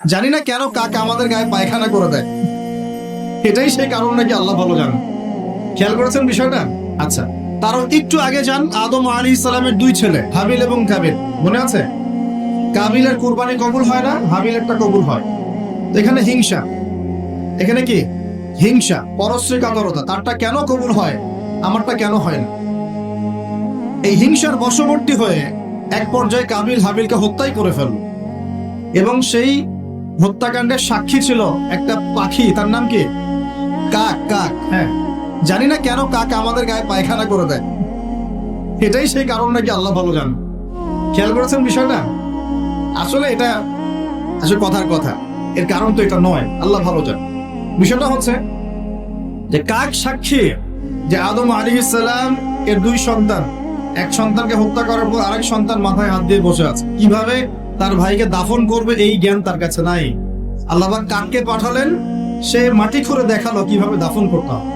জানি না কেন কাক আমাদের গায়ে পায়খানা করে দেয়। এটাই সেই কারণ নাকি আল্লাহ ভালো জানেন। খেয়াল করেছেন বিষয়টা? আচ্ছা, তারও একটু আগে যান, আদম আলাইহিস সালামের দুই ছেলে হাবিল এবং কাবিল, মনে আছে? কাবিলের কুরবানি কবুল হয় না, হাবিলেরটা কবুল হয়। তো এখানে হিংসা, এখানে কি হিংসা, পরশ্রী কাতরতা। তারটা কেন কবুল হয়, আমারটা কেন হয় না? এই হিংসার বশবর্তী হয়ে এক পর্যায়ে কাবিল হাবিলকে হত্যাই করে ফেলল। এবং সেই হত্যাকাণ্ডের সাক্ষী ছিল একটা পাখি, তার নাম কি? কাক। কাক, হ্যাঁ। জানি না কেন কাক আমাদের গায়ে পায়খানা করে দেয়। এটাই সেই কারণ নাকি আল্লাহ ভালো জানেন। খেয়াল করেছেন বিষয়টা? আসলে এটা আসলে কথার কথা, এর কারণ তো এটা নয়, আল্লাহ ভালো জানেন। বিষয়টা হচ্ছে যে কাক সাক্ষী যে আদম আলাইহিস সালাম এর দুই সন্তান, এক সন্তানকে হত্যা করার পর আরেক সন্তান মাথায় হাত দিয়ে বসে আছে, কিভাবে তার ভাইকে দাফন করবে এই জ্ঞান তার কাছে নাই। আল্লাহ পাক কাককে পাঠালেন, সে মাটি খুঁড়ে দেখালো কিভাবে দাফন করতে হবে।